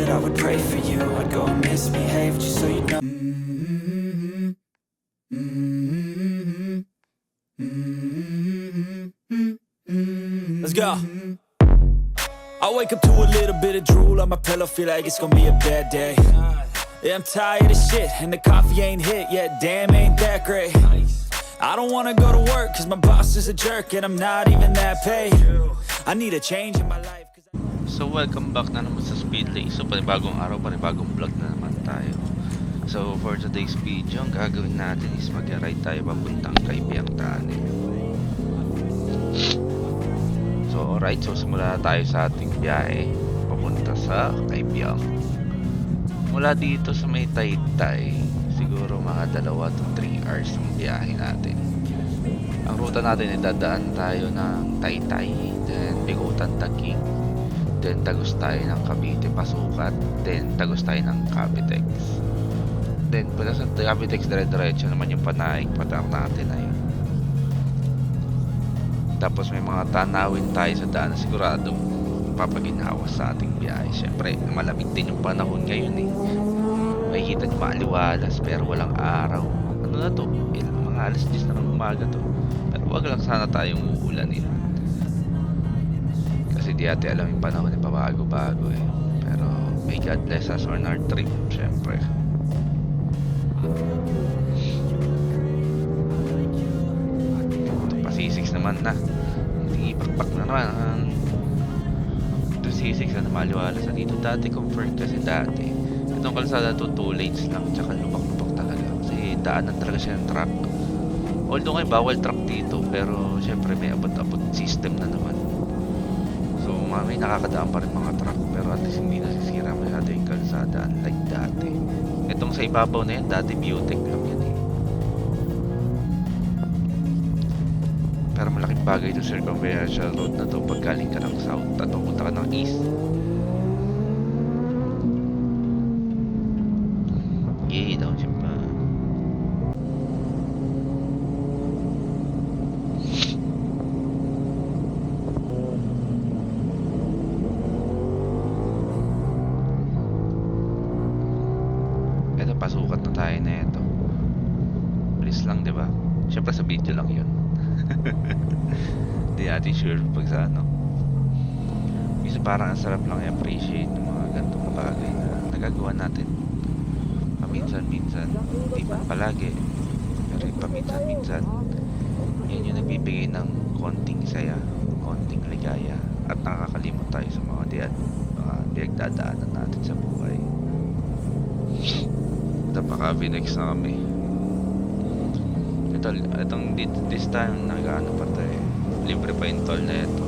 that I would pray for you. I'd go and misbehave just so you know. Let's go. I wake up to a little bit of drool on my pillow, feel like it's gonna be a bad day. Yeah, I'm tired of shit, and the coffee ain't hit yet, damn, ain't that great. I don't wanna go to work, cause my boss is a jerk, and I'm not even that paid. I need a change in my life. So welcome back na naman sa Speedlay. So panibagong araw, panibagong vlog na naman tayo. So for today's video, ang gagawin natin is mag-ride tayo papuntang Kaibiyang Tani. So alright, so simula tayo sa ating biyahe papunta sa Kaibiyang. Mula dito sa may Taytay, siguro mga 2 to 3 hours ang biyahe natin. Ang ruta natin ay dadaan tayo ng Taytay, then Bigutan, Taguig, then tagos tayo ng Cavite, Pasukat, then tagos tayo ng Cavitex. Then pala sa Cavitex, dire-diretso naman yung Panaig, patak natin na yun. Tapos may mga tanawin tayo sa daan na siguradong papaginhawa sa ating biyahe. Siyempre, malamig din yung panahon ngayon eh. May kita nyo maaliwalas pero walang araw. Ano na to? Mga alas 10 na ng umaga to. Pero wag lang sana tayong uulanin. Kasi di ate alam yung panahon eh, pabago-bago eh. Pero may God bless us on our trip, siyempre. C6 naman na, hindi ipakpak na naman. Ito C6 na maliwalas na dito. Dati comfort kasi dati itong kalsada to 2 lanes lang, tsaka lubak-lubak talaga kasi daanan talaga siya ng truck. Although ngayon bawal truck dito, pero syempre may abot-abot system na naman, so may nakakadaan pa rin mga truck, pero at least hindi nasisira masyado yung kalsada unlike dati. Itong sa ibabaw na yan, dati Beautech lang yan eh. Pero malaking bagay ito circumferential road na to pag galing ka ng south at pupunta ka ng east. Yay daw siya pa. Ito, pasukat na tayo na ito. Please lang, diba? Siyempre sa video lang yun. Hindi natin sure pag sa ano. Kasi parang ang sarap lang i-appreciate ng mga ganitong bagay na nagagawa natin paminsan-minsan, hindi man palagi, pero paminsan-minsan yan yung nagbibigay ng konting saya, konting ligaya, at nakakalimot tayo sa mga pinagdadaanan natin sa buhay. Ito pa Cavitex na kami. Itong this time nag-ano pa tayo, libre pa yung toll na ito.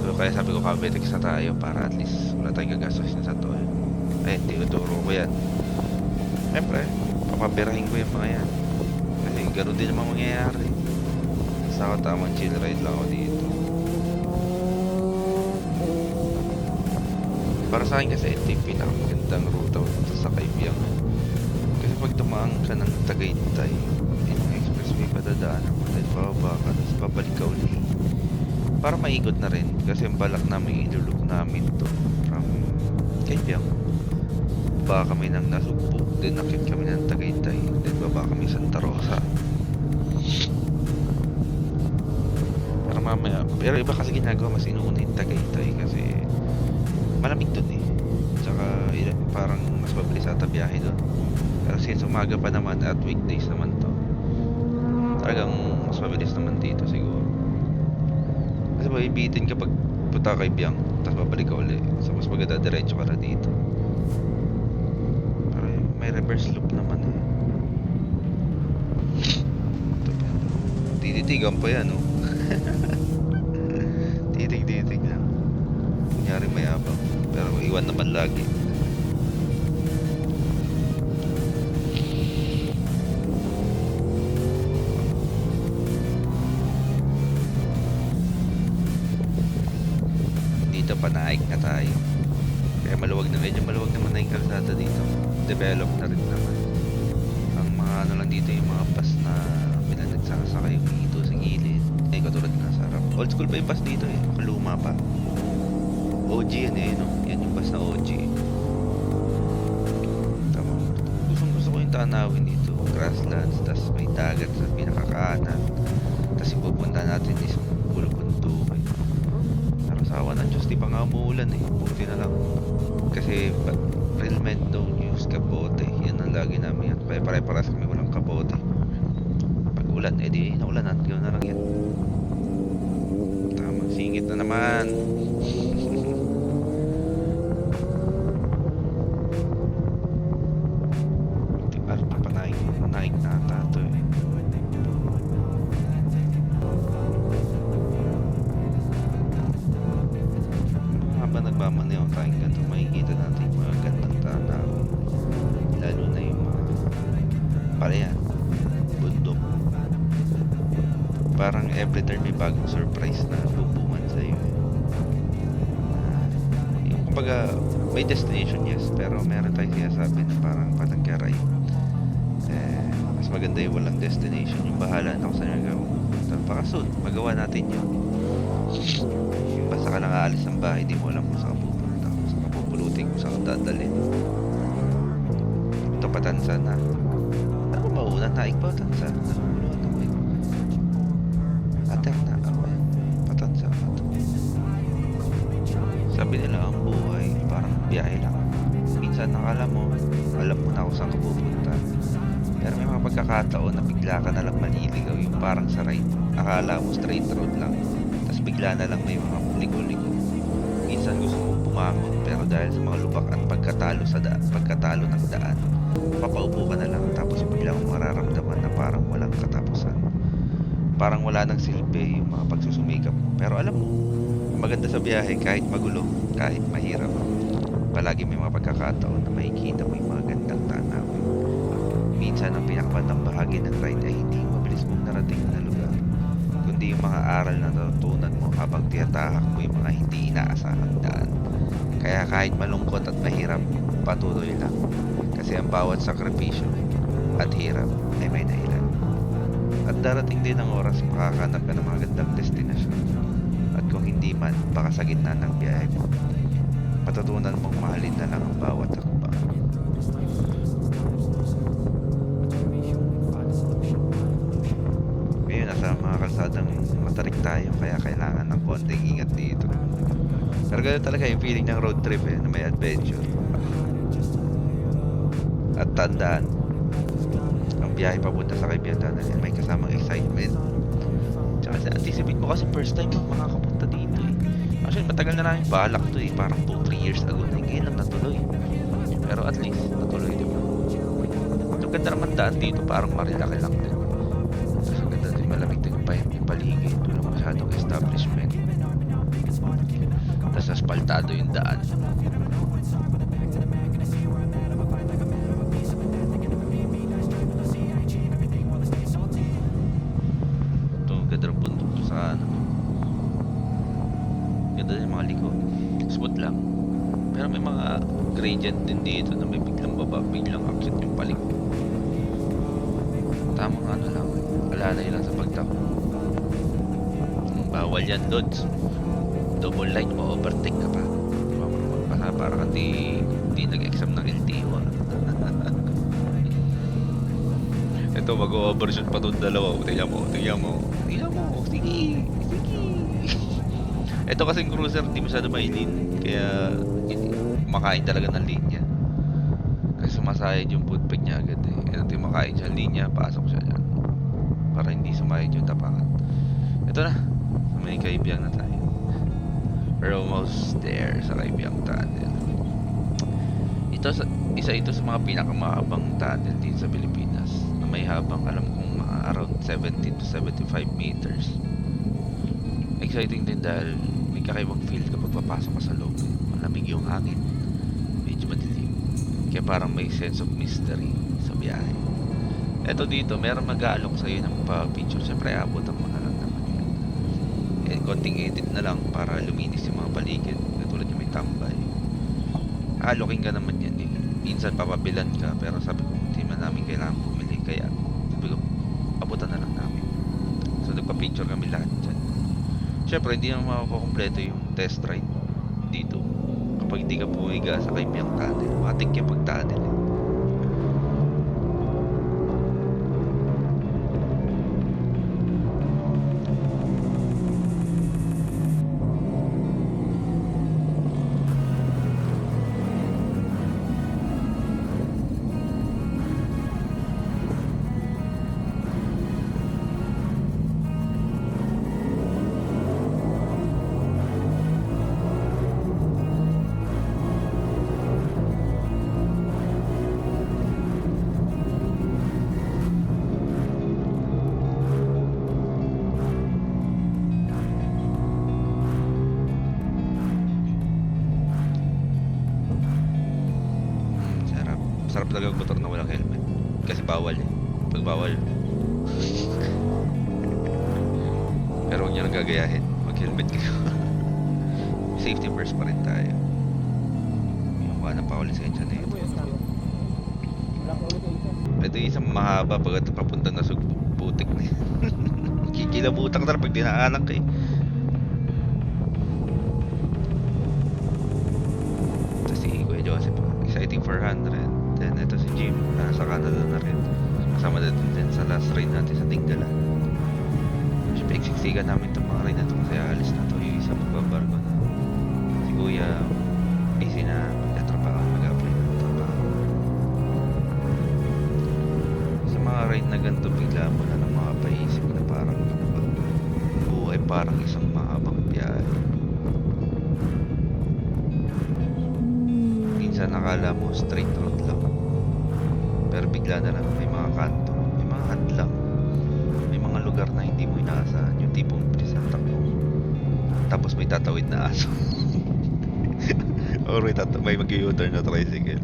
So kaya sabi ko Cavitex na tayo para at least wala tayong gagastusin sa toll. Ay, tinuturo ko yan. Siyempre, papabirahin ko yung mga yan kasi gano'n din naman mangyayari. Basta ako tamang chill ride lang ako dito. Para sa akin kasi ito yung pinakamagandang ruta sa Kaibiyang. Kasi pag tumaan ka ng Tagaytay, expressway padadaanan mo, then bababa ka, tapos babalik ka uli para maikot na rin. Kasi ang balak namin ilulog namin to from Kaibiyang, baba kami ng Nasugbu, then nakit kami ng Tagaytay, then baba kami Santa Rosa. Pero mamaya, pero iba kasi ginagawa, mas inuuna yung Tagaytay kasi malamig dun eh, tsaka parang mas mabilis ata biyahe dun. Pero since umaga pa naman at weekdays naman to, talagang mas mabilis naman dito siguro. Kasi maibitin ka pag punta kay Biang, tapos babalik ka uli, so mas maganda diretso ka na dito. Pero may reverse loop naman eh. Ito pa, tititigan pa yan oh. Titig lang, kunyari mayabang, pero iwan naman lagi. Panaig na tayo, kaya medyo maluwag naman na yung kalsada dito, develop na rin naman. Ang mga ano lang dito, yung mga bus na pinagsasakay dito sa gilid ay katulad na sa harap. Old school pa yung bus dito eh, makaluma pa. OG yan eh, no? Yan yung bus na OG. tanawin dito, grasslands, tas may dagat sa pinakakanan. Tas ipupunta natin is bulubundukin. Pero sa awa ng Diyos, di pa nga umuulan eh. Buti na lang. Kasi helmet don't use kapote. Yan ang lagi namin yan. Kaya pare-paras kami walang kapote. Pag ulan, edi naulanan. Ganoon na lang yan. Tamang singit na naman. Naik na ata ito eh. Habang nagmamaneho tayong ganito, makikita natin yung mga gandang tanaw. Lalo na yung mga palayan, bundok. Parang every time may bagong surprise na bubungan sa'yo eh. Yung kumbaga, may destination yes, pero meron tayong sinasabi na parang patagkaray. Mas maganda yung walang destination, yung bahala na kung saan yung gawin. Baka soon, magawa natin yun. Basta ka lang aalis ng bahay, di mo alam kung saan ka pupunta, kung saan ka pupulutin, kung saan ka dadalhin. Ito patansa na. Ano mauna? Naik pa patansa? Naguluhan ako eh. Ater na ako eh. Patansa pa ito. Sabi nila ang buhay, parang biyahe lang. Minsan nakala mo, alam mo na kung saan ka pupunta. Pero may mga pagkakataon na bigla ka na lang maniligaw, yung parang sa right. Akala mo straight road lang, tapos bigla na lang may mga ligo-ligo. Minsan gusto mo bumangon, pero dahil sa mga lubak at pagkatalo ng daan, papaupo ka na lang, tapos bigla mong mararamdaman na parang walang katapusan. Parang wala nang silbi yung mga pagsusumikap mo. Pero alam mo, ang maganda sa biyahe, kahit magulo, kahit mahirap, palagi may mga pagkakataon na makikita mo yung mga gandang tanaw. Minsan ang pinakabandang bahagi ng ride ay hindi mabilis mong narating na lugar, kundi yung mga aral na natutunan mo habang tiyatahak mo yung mga hindi inaasahang daan. Kaya kahit malungkot at mahirap, patuloy lang. Kasi ang bawat sakripisyo at hirap ay may dahilan. At darating din ang oras makakahanap ka ng mga gandang destinasyon. At kung hindi man, baka sa gitna ng biyahe mo, matutunan mong mahalin na lang ang bawat hakbang. Nasa mga kalsadang matarik tayo, kaya kailangan ng konting ingat dito. Pero ganoon talaga yung feeling ng road trip eh, na may adventure. At tandaan, ang biyahe papunta sa Kaibigan may kasamang excitement. Tsaka anticipate mo kasi first time mo makakapunta dito eh. Actually matagal na namin balak to eh, parang 2-3 years ago na ngayon lang natuloy. Pero at least natuloy diba. Ang ganda naman daan dito, parang marilaki lang din. Malamig din yung paligid, walang masyadong establishment. Tapos aspaltado yung daan. Ito, ganda ng bundok sa ano. Ganda din yung mga liko. Smooth lang. Pero may mga gradient din dito na may biglang baba, biglang akyat yung paliko. Tamang ano lang, alalay lang sa pagtakbo. Bawal yan, Lods. Double line mo, overtake ka pa. Para ka di nag-exam ng LTO. Ito, mag-overshoot pa itong dalawa. Tingnan mo. Sige. Ito kasing cruiser, hindi masyado mailin. Kaya, makain talaga ng linya. Kasi sumasayad yung footpeg niya agad eh. Ito yung makain siya linya, pasok siya dyan. Para hindi sumayad yung tapangan. Ito na, may Kaibiang na tayo. We're almost there sa Kaibiang Tunnel. Isa ito sa mga pinakamahabang tunnel dito sa Pilipinas. Na may habang alam kong mga around 70 to 75 meters. Exciting din dahil may kakaibang feel kapag papasok ka sa loob. Malamig yung hangin. Medyo madilim. Kaya parang may sense of mystery sa biyahe. Eto dito, meron mag-aalok sa'yo ng pa-picture. Siyempre, abutan mo na lang naman yun. And konting edit na lang para luminis yung mga paligid. Katulad yung may tambay. Alokin ka naman yan eh. Minsan papabilan ka, pero sabi ko, hindi man namin kailangan bumili. Kaya, sabi ko, abutan na lang namin. So, nagpa-picture kami lahat dyan. Siyempre, hindi naman makakompleto yung test ride dito. Kapag hindi ka pumiga sa Kaibiang Tunnel, matik yung pag-tunnel eh. talagang motor na walang helmet. Kasi bawal eh. Pag bawal. Pero huwag nyo nang gagayahin. Mag-helmet kayo. Safety first pa rin tayo. Yung mukha ng pa-lisensya na yun. Ito yung isang mahaba pag ito papunta na sa butik na yun. Kikilabutan ka na pag dinaanak ka eh. Ito si Kuya Joseph. Exciting 400. Then ito si Jim. Nasa Canada na rin. Kasama na din sa last ride natin sa Tinggalan. Siyempre, iksiksikan namin itong mga ride na ito kasi alis na ito. Yung isa magbabargo na. Si Kuya, busy na magtatrabaho, mag-apply na trabaho. Sa mga ride na ganito, bigla mo na lang makapaisip na parang buhay parang isang mahabang biyahe. Minsan nakala mo straight road lang. Pero bigla na lang may mga kanto, may mga hadlang, may mga lugar na hindi mo inaasahan. Yung tipong bilis ang takbo. Tapos may tatawid na aso. Or may mag-u-turn na tricycle.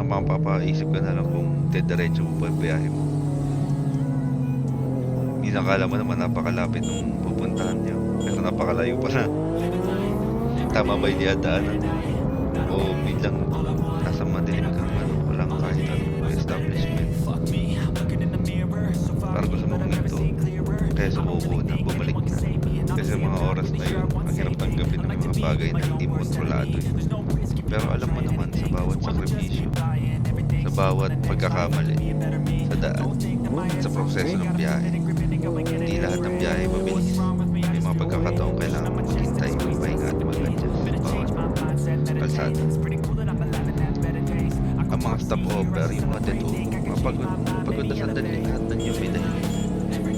Mapapaisip ka na lang kung diretso mo pa yung biyahe mo. Minsan kala mo naman napakalapit nung pupuntahan niyo, pero napakalayo pa na. Tama ba yung diadaanan? O biglang nasa madilim ka naman, walang kahit anong establishment. Parang gusto mo huminto, kaya sumuko na, bumalik na. Kasi mga oras na yun, ang hirap tanggapin ng mga bagay na hindi mo kontrolado yun. Pero alam mo naman, sa bawat sakripisyo, sa bawat pagkakamali, sa daan, sa proseso ng biyahe, hindi lahat ng biyahe mabilis. May mga pagkakataong kailangan mo maghintay, magpahinga at mag-adjust sa bawat kalsada. Ang mga stopover, yung mga detour, mga pagod na sandali, lahat ng yung may dahil.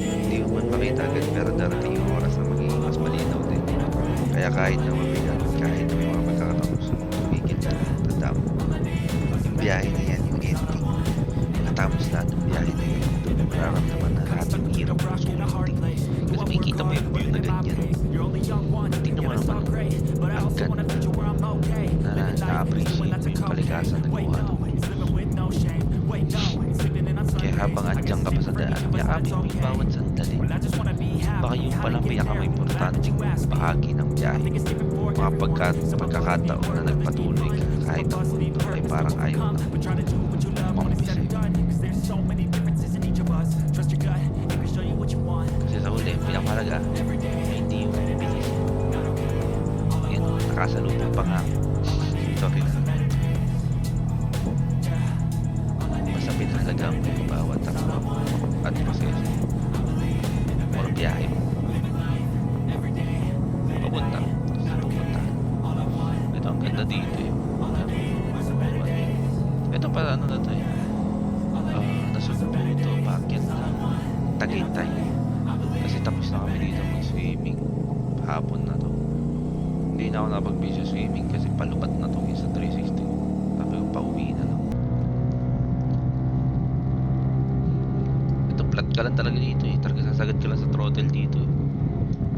Hindi mo man makita agad, pero darating yung oras na magiging mas malinaw din. Kaya kahit na mabigat, kahit na may mga pagkakataong tumigil na lang, tanda mo. Yung biyahe na yan, yung ending. Natapos lahat ng biyahe na yun, doon mo nararamdaman na lahat yung hirap mo sumusunod. Kasi makikita mo yung view na ganyan. Tingnan mo naman, ang ganda na na-appreciate yung kalikasan ng buwan. Kaya habang andyan ka pa sa daan, yakapin mo yung bawat sandali. Baka yung palang pinaka-importanting bahagi ng biyahe. Mga pagkakataon na nagpatuloy ka kahit ang mundo ay parang ayaw na mampisay. Kasi sa huli, pinakamalaga, hindi yung bilis. Yan, nakasalubong pa nga. Sorry na. Basta pinahalaga mo yung bawat takbo at proseso or biyahe mo. Papunta sa pupuntahan. Ito ang ganda dito eh. Ito pala ano na to eh. Nasugpo ito, paakyat na Tagaytay. Kasi tapos na kami dito mag-swimming. Hapon na to. Hindi na ako napag-video swimming kasi palupat na to sa 360. Sabi ko pauwi na lang. Ito flat ka lang talaga dito eh. Talaga sasagad ka lang sa throttle dito.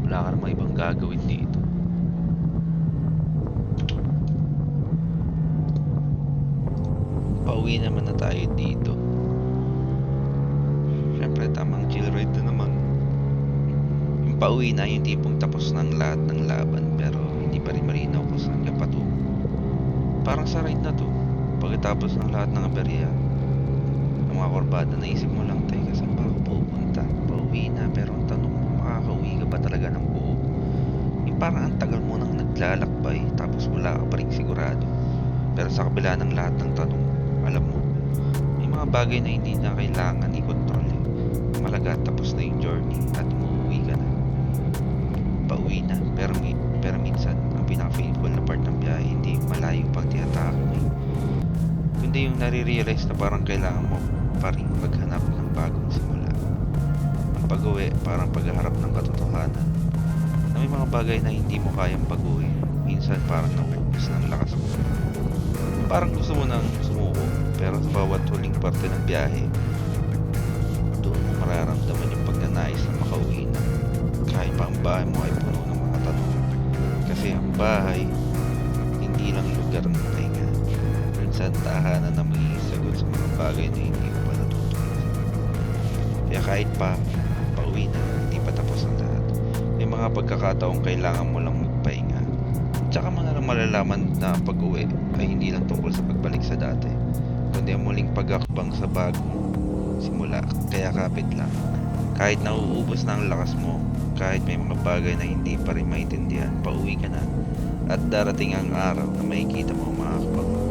Wala ka namang ibang gagawin dito. Pauwi naman na tayo dito. Siyempre tamang chill ride na naman. Yung pauwi na yung tipong tapos ng lahat ng laban pero hindi pa rin marinaw kung saan ka patungo. Parang sa ride na to, pagkatapos ng lahat ng aberya, ng mga kurbada, naisip mo lang tayo kasi saan ba ako pupunta? Pauwi na, pero ang tanong mo, makakauwi ka ba talaga ng buo? Yung parang ang tagal mo nang naglalakbay tapos wala ka pa rin sigurado. Pero sa kabila ng lahat ng tanong, alam mo, may mga bagay na hindi na kailangan i-control eh. Malaga tapos na yung journey at umuwi ka na. Pauwi na, pero minsan ang pinaka-faithful na part ng biyahe hindi malayo pang tinatahak mo eh. Kundi yung nare-realize na parang kailangan mo pa rin maghanap ng bagong simula. Ang pag-uwi parang pagharap ng katotohanan na may mga bagay na hindi mo kayang baguhin. Minsan parang naubos ng lakas mo. Parang gusto mo nang sumuko, pero sa bawat huling parte ng biyahe, doon mo mararamdaman yung pagnanais na makauwi na. Kahit pa ang bahay mo ay puno ng mga tanong. Kasi ang bahay, hindi lang lugar bagay na hindi mo pa natutunan. Kaya kahit pa pauwi na, hindi pa tapos ang lahat. May mga pagkakataong kailangan mo lang magpahinga. Tsaka mga malalaman na pag-uwi ay hindi lang tungkol sa pagbalik sa dati, kundi ang muling pag-akbang sa bagong simula. Kaya kapit lang. Kahit nauubos na ang lakas mo, kahit may mga bagay na hindi pa rin maintindihan, pauwi ka na. At darating ang araw na makikita mo ang mga akbang mo.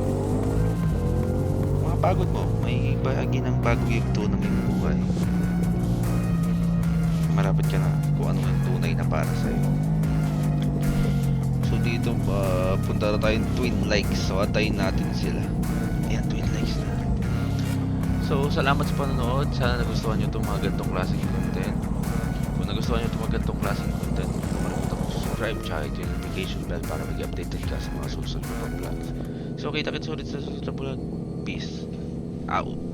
Mga pagod mo, may bahagi ng bagong yugto ng iyong buhay. Malapit ka na kung ano ang tunay na para sa'yo. So dito, punta na tayong Twin Lakes. So atayin natin sila. Ayan, Twin Lakes na. So salamat sa panonood. Sana nagustuhan nyo itong mga ganitong klaseng content. Kung nagustuhan nyo itong mga ganitong klaseng content, huwag kalimutan mag-subscribe tsaka yung notification bell para mag-updated ka sa mga susunod na vlogs. So kita-kits ulit sa susunod na vlog. Peace out.